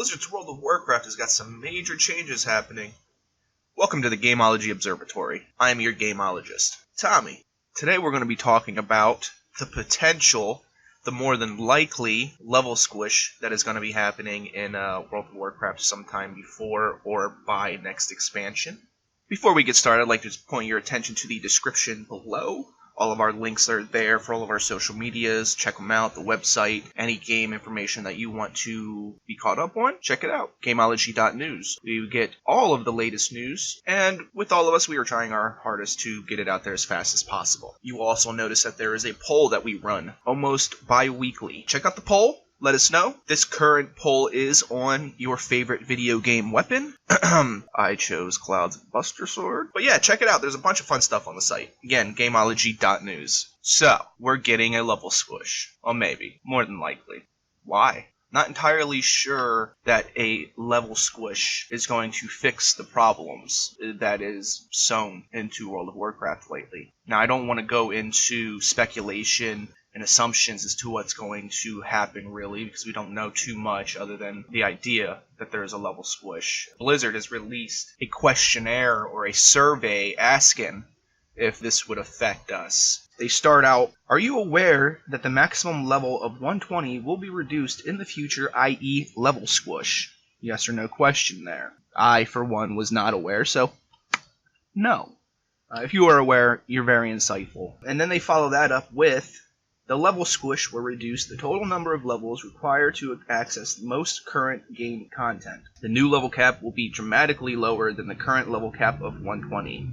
Blizzard's World of Warcraft has got some major changes happening. Welcome to the Gameology Observatory. I'm your gameologist, Tommy. Today we're going to be talking about the potential, the more than likely level squish that is going to be happening in World of Warcraft sometime before or by next expansion. Before we get started, I'd like to point your attention to the description below. All of our links are there for all of our social medias. Check them out, the website, any game information that you want to be caught up on. Check it out, Gameology.news. We get all of the latest news, and with all of us, we are trying our hardest to get it out there as fast as possible. You will also notice that there is a poll that we run almost bi-weekly. Check out the poll. Let us know. This current poll is on your favorite video game weapon. I chose Cloud's Buster Sword. But yeah, check it out. There's a bunch of fun stuff on the site. Again, Gameology.news. So, we're getting a level squish. Well, maybe. More than likely. Why? Not entirely sure that a level squish is going to fix the problems that is sown into World of Warcraft lately. Now, I don't want to go into speculation and assumptions as to what's going to happen, really, because we don't know too much other than the idea that there is a level squish. Blizzard has released a questionnaire or a survey asking if this would affect us. They start out, are you aware that the maximum level of 120 will be reduced in the future, i.e. level squish? Yes or no question there. I, for one, was not aware, so no. If you are aware, you're very insightful. And then they follow that up with, the level squish will reduce the total number of levels required to access most current game content. The new level cap will be dramatically lower than the current level cap of 120.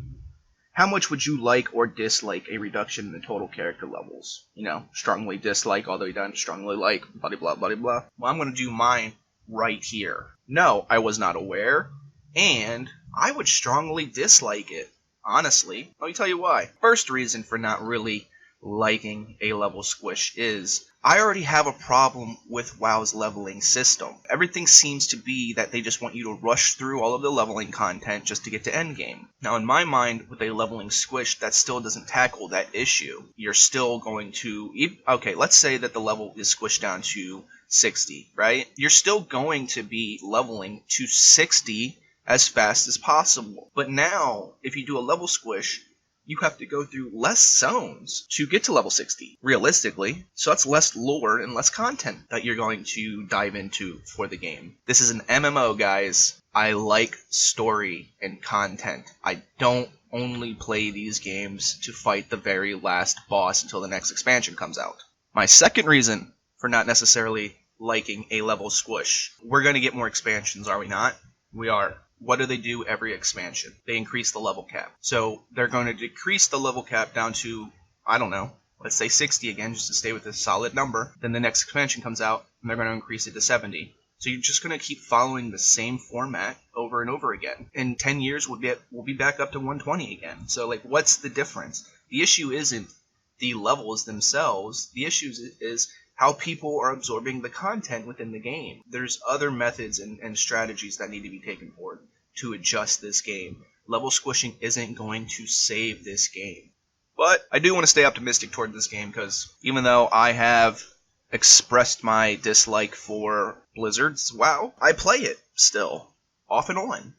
How much would you like or dislike a reduction in the total character levels? You know, strongly dislike all the way down to strongly like, blah, blah, blah, blah. Well, I'm going to do mine right here. No, I was not aware, and I would strongly dislike it, honestly. Let me tell you why. First reason for not really liking a level squish is I already have a problem with WoW's leveling system. Everything seems to be that they just want you to rush through all of the leveling content just to get to endgame. Now, in my mind, with a leveling squish, that still doesn't tackle that issue. You're still going to... Okay, let's say that the level is squished down to 60, right? You're still going to be leveling to 60 as fast as possible. But now, if you do a level squish, you have to go through less zones to get to level 60, realistically. So that's less lore and less content that you're going to dive into for the game. This is an MMO, guys. I like story and content. I don't only play these games to fight the very last boss until the next expansion comes out. My second reason for not necessarily liking a level squish. We're going to get more expansions, are we not? We are. What do they do every expansion? They increase the level cap. So they're going to decrease the level cap down to, I don't know, let's say 60 again, just to stay with a solid number. Then the next expansion comes out, and they're going to increase it to 70. So you're just going to keep following the same format over and over again. In 10 years, we'll be back up to 120 again. So, like, what's the difference? The issue isn't the levels themselves. The issue is how people are absorbing the content within the game. There's other methods and strategies that need to be taken forward to adjust this game. Level squishing isn't going to save this game. But I do want to stay optimistic toward this game, because even though I have expressed my dislike for Blizzard's WoW, I play it still, off and on.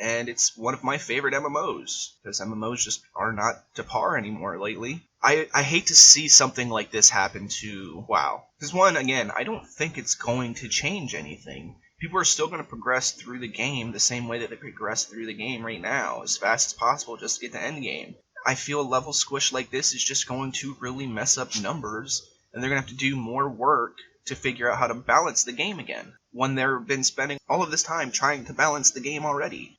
And it's one of my favorite MMOs, because MMOs just are not to par anymore lately. I hate to see something like this happen to WoW. Because one, again, I don't think it's going to change anything. People are still going to progress through the game the same way that they progress through the game right now, as fast as possible just to get to endgame. I feel a level squish like this is just going to really mess up numbers, and they're going to have to do more work to figure out how to balance the game again, when they've been spending all of this time trying to balance the game already.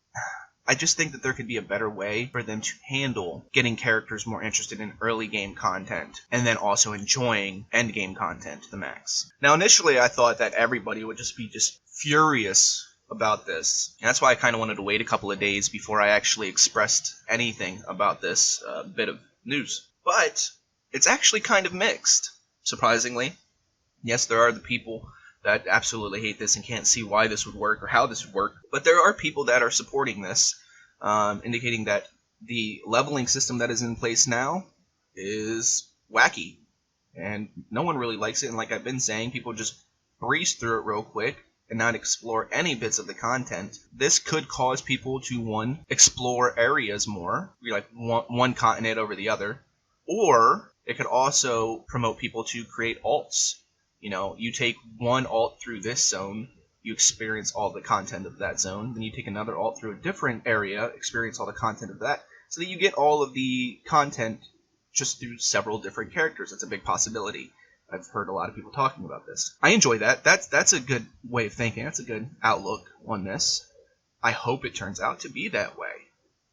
I just think that there could be a better way for them to handle getting characters more interested in early game content, and then also enjoying end game content to the max. Now, initially, I thought that everybody would just be furious about this, and that's why I kind of wanted to wait a couple of days before I actually expressed anything about this bit of news. But it's actually kind of mixed, surprisingly. Yes, there are the people that absolutely hate this and can't see why this would work or how this would work. But there are people that are supporting this, indicating that the leveling system that is in place now is wacky. And no one really likes it. And like I've been saying, people just breeze through it real quick and not explore any bits of the content, this could cause people to, one, explore areas more, like one continent over the other, or it could also promote people to create alts. You know, you take one alt through this zone, you experience all the content of that zone, then you take another alt through a different area, experience all the content of that, so that you get all of the content just through several different characters. That's a big possibility. I've heard a lot of people talking about this. I enjoy that. That's a good way of thinking. That's a good outlook on this. I hope it turns out to be that way,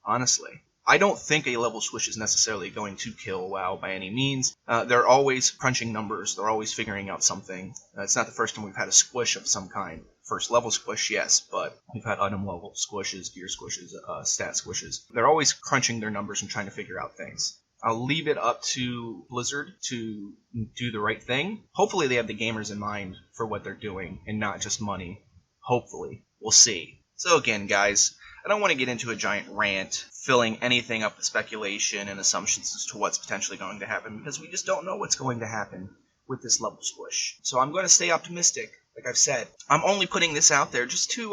honestly. I don't think a level squish is necessarily going to kill WoW by any means. They're always crunching numbers. They're always figuring out something. It's not the first time we've had a squish of some kind. First level squish, yes, but we've had item level squishes, gear squishes, stat squishes. They're always crunching their numbers and trying to figure out things. I'll leave it up to Blizzard to do the right thing. Hopefully they have the gamers in mind for what they're doing and not just money. Hopefully. We'll see. So again, guys, I don't want to get into a giant rant filling anything up with speculation and assumptions as to what's potentially going to happen, because we just don't know what's going to happen with this level squish. So I'm going to stay optimistic, like I've said. I'm only putting this out there just to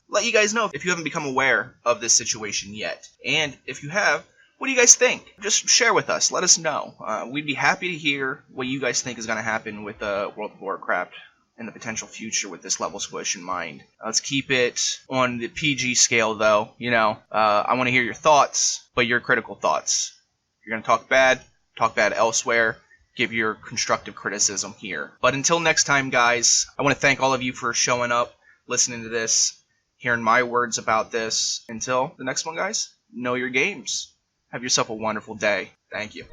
let you guys know if you haven't become aware of this situation yet. And if you have, what do you guys think? Just share with us. Let us know. We'd be happy to hear what you guys think is going to happen with World of Warcraft and the potential future with this level squish in mind. Let's keep it on the PG scale, though. You know, I want to hear your thoughts, but your critical thoughts. If you're going to talk bad elsewhere. Give your constructive criticism here. But until next time, guys, I want to thank all of you for showing up, listening to this, hearing my words about this. Until the next one, guys, know your games. Have yourself a wonderful day. Thank you.